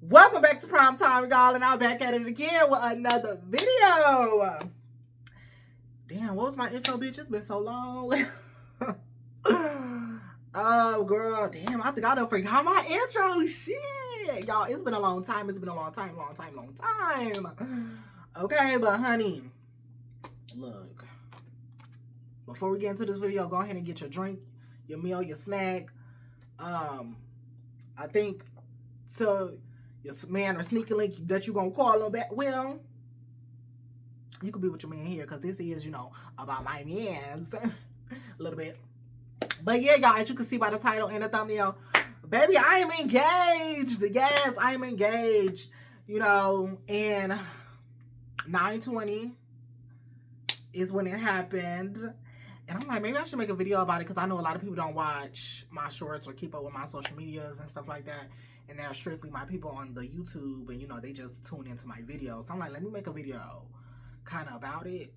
Welcome back to Prime Time, y'all, and I'm back at it again with another video. Damn, what was my intro, bitch? It's been so long. Oh, girl, damn, I think I done forgot my intro. Shit, y'all, it's been a long time. It's been a long time. Okay, but honey, look, before we get into this video, go ahead and get your drink, your meal, your snack. I think so. Your man or sneaky link that you gonna call him back. Well, you could be with your man here because this is, about my mans a little bit. But yeah, y'all, as you can see by the title and the thumbnail, baby, I am engaged. Yes, I am engaged. And 9/20 is when it happened. And I'm like, maybe I should make a video about it because I know a lot of people don't watch my shorts or keep up with my social medias and stuff like that. And they're strictly my people on the YouTube and, they just tune into my videos. So I'm like, let me make a video kind of about it,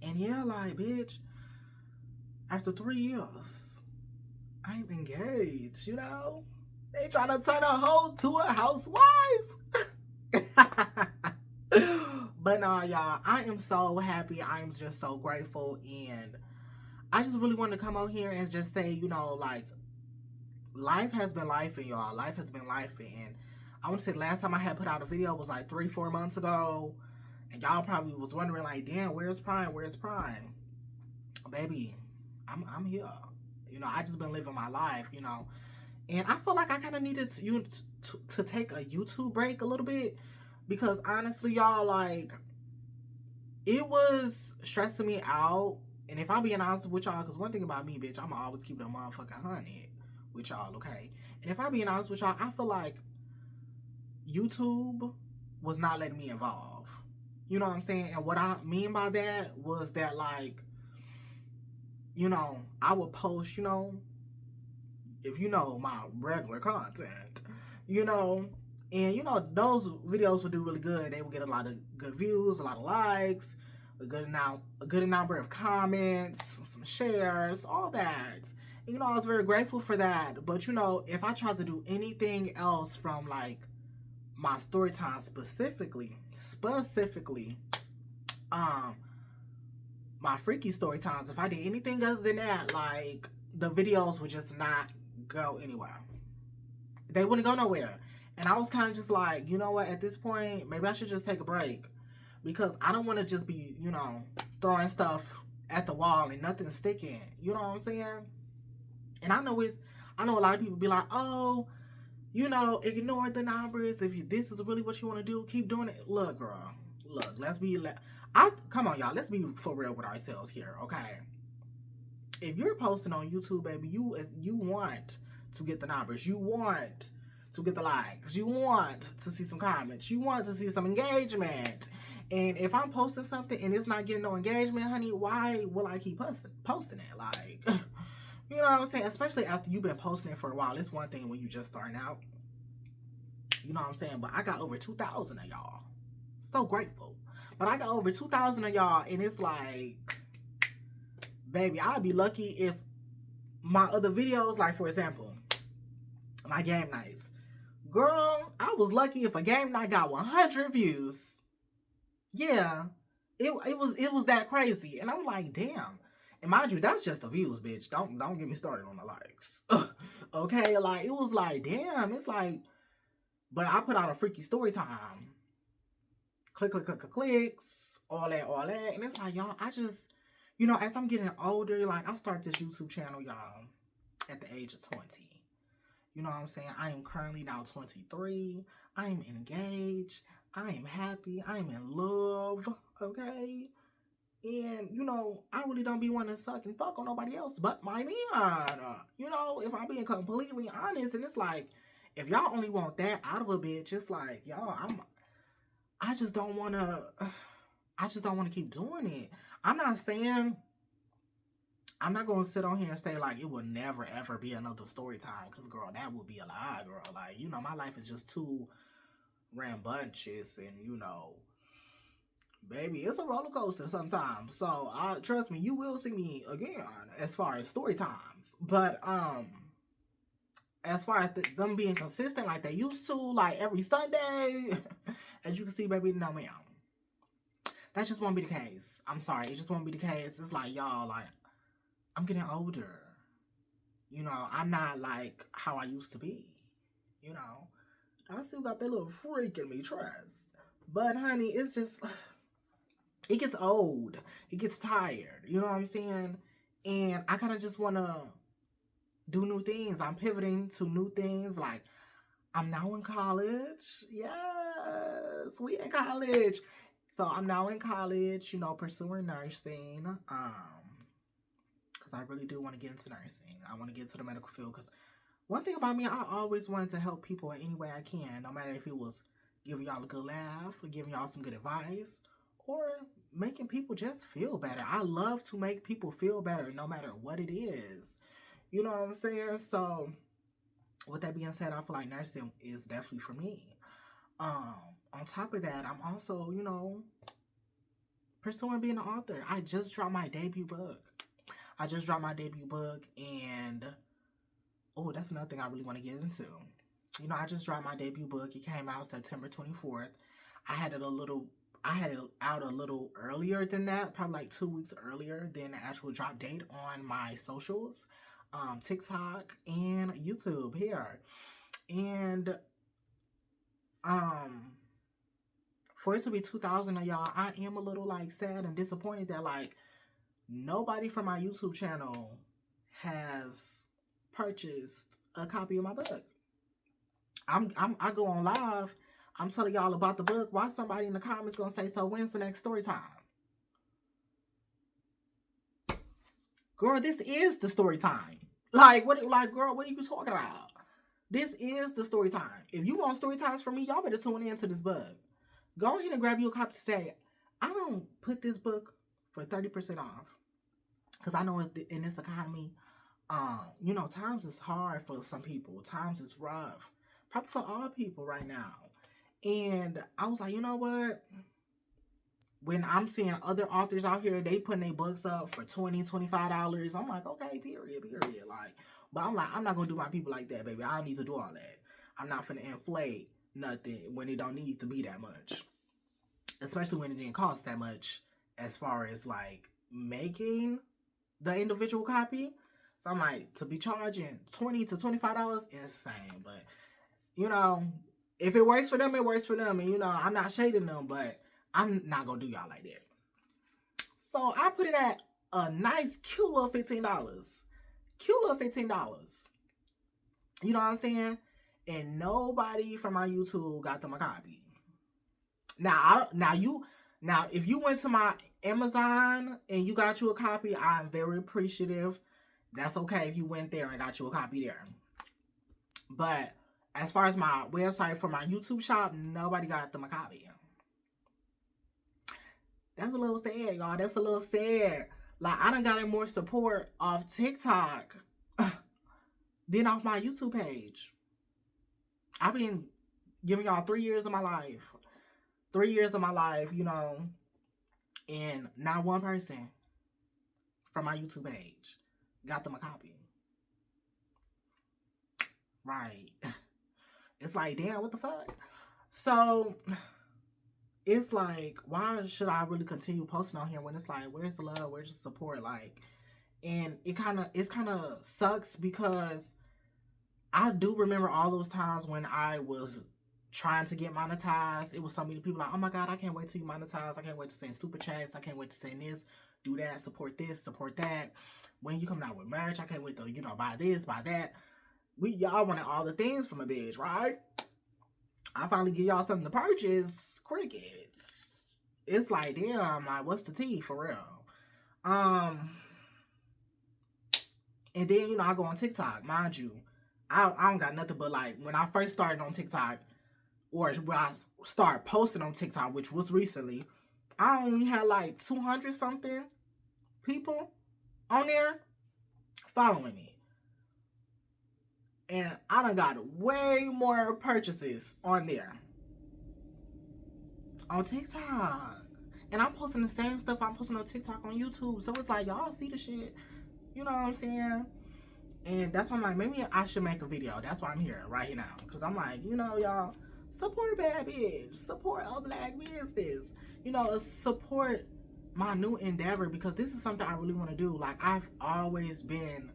And yeah, like, bitch, after 3 years, I'm engaged, They trying to turn a hoe to a housewife. But nah, y'all, I am so happy. I am just so grateful. And I just really wanted to come out here and just say, like, life has been life, and y'all. Life has been life. And I want to say the last time I had put out a video was like 3-4 months ago. And y'all probably was wondering, like, damn, where's Prime? Where's Prime? Baby, I'm here. I just been living my life, And I feel like I kind of needed to take a YouTube break a little bit. Because honestly, y'all, like, it was stressing me out. And if I'm being honest with y'all, because one thing about me, bitch, I'm always keep it a motherfucking 100 with y'all, okay? And if I'm being honest with y'all, I feel like YouTube was not letting me evolve. You know what I'm saying? And what I mean by that was that, like, I would post, if my regular content, and those videos would do really good. They would get a lot of good views, a lot of likes, a good number of comments, some shares, all that. And, I was very grateful for that. But if I tried to do anything else from, like, my story time specifically, my freaky story times, if I did anything other than that, like, the videos would just not go anywhere. They wouldn't go nowhere. And I was kind of just like, you know what, at this point, maybe I should just take a break. Because I don't want to just be, throwing stuff at the wall and nothing sticking. You know what I'm saying? And I know a lot of people be like, oh, ignore the numbers. If this is really what you want to do, keep doing it. Look, girl. Look, come on, y'all. Let's be for real with ourselves here, okay? If you're posting on YouTube, baby, you want to get the numbers. You want to get the likes. You want to see some comments. You want to see some engagement. And if I'm posting something and it's not getting no engagement, honey, why will I keep posting it? Like, you know what I'm saying? Especially after you've been posting it for a while. It's one thing when you just starting out. You know what I'm saying? But I got over 2,000 of y'all. So grateful. But I got over 2,000 of y'all, and it's like, baby, I'd be lucky if my other videos, like, for example, my game nights. Girl, I was lucky if a game night got 100 views. Yeah, it was that crazy. And I'm like, damn. And mind you, that's just the views, bitch. Don't get me started on the likes. Okay, like, it was like, damn, it's like, but I put out a freaky story time. Clicks, all that. And it's like, y'all, I just, as I'm getting older, like, I started this YouTube channel, y'all, at the age of 20. You know what I'm saying? I am currently now 23. I am engaged. I am happy. I am in love. Okay? And, I really don't be wanting to suck and fuck on nobody else but my man. If I'm being completely honest, and it's like, if y'all only want that out of a bitch, it's like, y'all, I just don't want to keep doing it. I'm not saying, I'm not going to sit on here and say, like, it will never, ever be another story time. Because, girl, that would be a lie, girl. Like, my life is just too rambunctious. And, baby, it's a roller coaster sometimes. So, trust me, you will see me again as far as story times. But, as far as them being consistent like they used to, like every Sunday, as you can see, baby, no ma'am. That just won't be the case. I'm sorry, it just won't be the case. It's like, y'all, like, I'm getting older. You know, I'm not like how I used to be. You know, I still got that little freak in me, trust. But honey, it's just, it gets old. It gets tired. You know what I'm saying? And I kind of just want to do new things. I'm pivoting to new things. Like, I'm now in college. Yes, we in college. So I'm now in college, you know, pursuing nursing. Because I really do want to get into nursing. I want to get into the medical field. Because one thing about me, I always wanted to help people in any way I can. No matter if it was giving y'all a good laugh, or giving y'all some good advice, or making people just feel better. I love to make people feel better no matter what it is. You know what I'm saying? So, with that being said, I feel like nursing is definitely for me. On top of that, I'm also, you know, pursuing being an author. I just dropped my debut book. And oh, that's another thing I really want to get into. You know, I just dropped my debut book. It came out September 24th. I had it out a little earlier than that, probably like 2 weeks earlier than the actual drop date on my socials, TikTok and YouTube here. And for it to be 2,000 of y'all, I am a little like sad and disappointed that like nobody from my YouTube channel has purchased a copy of my book. I go on live, I'm telling y'all about the book. Why somebody in the comments gonna say, so when's the next story time? Girl, this is the story time. Like, girl, what are you talking about? This is the story time. If you want story times from me, y'all better tune in to this book. Go ahead and grab you a copy today. I don't put this book for 30% off. Because I know in this economy, you know, times is hard for some people. Times is rough. Probably for all people right now. And I was like, you know what? When I'm seeing other authors out here, they putting their books up for $20, $25. I'm like, okay, period. Like, but I'm like, I'm not going to do my people like that, baby. I don't need to do all that. I'm not finna inflate nothing when it don't need to be that much. Especially when it didn't cost that much as far as, like, making the individual copy. So I'm like, to be charging $20 to $25, insane. But, you know, if it works for them, it works for them. And, you know, I'm not shading them, but I'm not going to do y'all like that. So I put it at a nice, cute little $15. You know what I'm saying? And nobody from my YouTube got them a copy. Now, if you went to my Amazon and you got you a copy, I'm very appreciative. That's okay if you went there and got you a copy there. But as far as my website for my YouTube shop, nobody got them a copy. That's a little sad, y'all. That's a little sad. Like, I done got more support off TikTok than off my YouTube page. I've been giving y'all 3 years of my life. 3 years of my life, you know, and not one person from my YouTube page got them a copy. Right. It's like, damn, what the fuck? So it's like, why should I really continue posting on here when it's like, where's the love? Where's the support? Like, and it kind of sucks because I do remember all those times when I was trying to get monetized. It was so many people like, oh my God, I can't wait till you monetize. I can't wait to send super chats. I can't wait to send this, do that, support this, support that. When you coming out with merch, I can't wait to, you know, buy this, buy that. Y'all wanted all the things from a bitch, right? I finally give y'all something to purchase. Crickets. It's like, damn, like, what's the tea for real? And then, you know, I go on TikTok, mind you. I don't got nothing but, like, when I first started on TikTok, or when I started posting on TikTok, which was recently, I only had like 200 something people on there following me. And I done got way more purchases on there. On TikTok. And I'm posting the same stuff I'm posting on TikTok on YouTube. So it's like, y'all see the shit. You know what I'm saying? And that's why I'm like, maybe I should make a video. That's why I'm here right here now. Because I'm like, you know, y'all, support a bad bitch. Support a black business. You know, support my new endeavor, because this is something I really want to do. Like, I've always been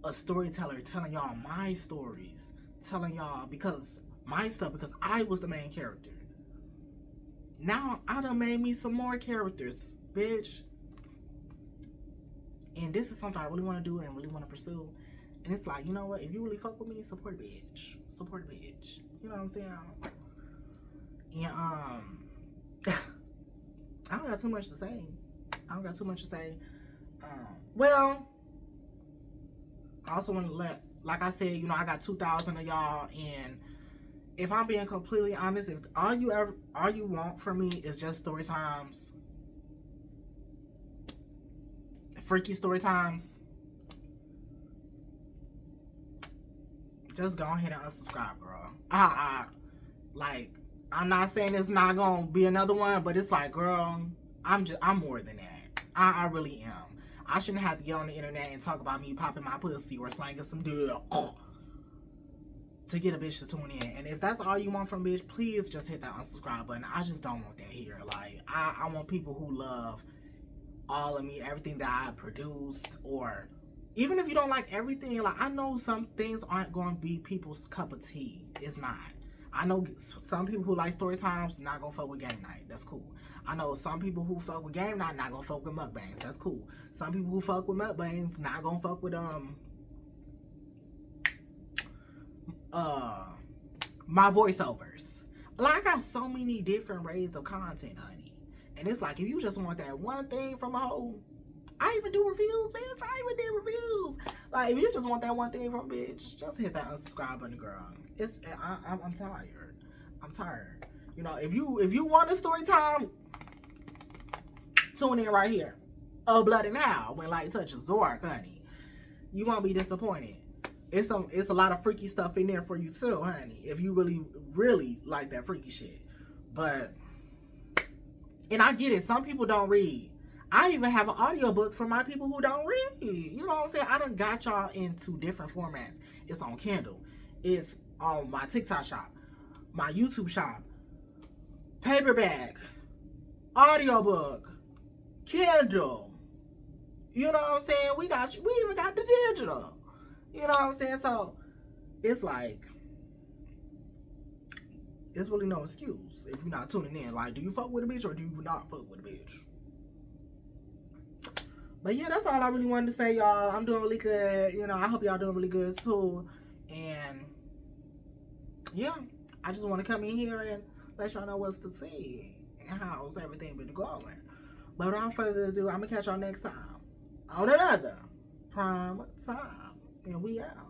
a storyteller, telling y'all my stories. Telling y'all my stuff, because I was the main character. Now, I done made me some more characters, bitch. And this is something I really want to do and really want to pursue. And it's like, you know what? If you really fuck with me, support a bitch. Support a bitch. You know what I'm saying? And, I don't got too much to say. Well, I also want to like I said, you know, I got 2,000 of y'all. And if I'm being completely honest, if all you want from me is just story times, freaky story times, just go ahead and unsubscribe, girl. Like, I'm not saying it's not gonna be another one, but it's like, girl, I'm more than that. I really am. I shouldn't have to get on the internet and talk about me popping my pussy or slanging some dick to get a bitch to tune in. And if that's all you want from bitch, please just hit that unsubscribe button. I just don't want that here. Like, I want people who love all of me, everything that I produced. Or even if you don't like everything, like, I know some things aren't going to be people's cup of tea. It's not. I know some people who like story times not gonna fuck with game night. That's cool. I know some people who fuck with game night not gonna fuck with mukbangs. That's cool. Some people who fuck with mukbangs not gonna fuck with my voiceovers. Like, I got so many different ways of content, honey. And it's like, if you just want that one thing from a hoe, I even do reviews, bitch. I even did reviews. Like, if you just want that one thing from a bitch, just hit that unsubscribe button, girl. I'm tired. I'm tired. You know, if you want a story time, tune in right here. Oh, Bloody Now, when light touches dark, honey. You won't be disappointed. It's a lot of freaky stuff in there for you too, honey. If you really, really like that freaky shit. But, and I get it, some people don't read. I even have an audiobook for my people who don't read. You know what I'm saying? I done got y'all into different formats. It's on Kindle. It's on my TikTok shop, my YouTube shop, paperback, audiobook, Kindle. You know what I'm saying? We even got the digital. You know what I'm saying? So it's like, it's really no excuse if you're not tuning in. Like, do you fuck with a bitch or do you not fuck with a bitch? But yeah, that's all I really wanted to say, y'all. I'm doing really good. You know, I hope y'all doing really good too. And yeah, I just want to come in here and let y'all know what's to see and how's everything been going. But without further ado, I'm going to catch y'all next time on another Prime Time. And we out.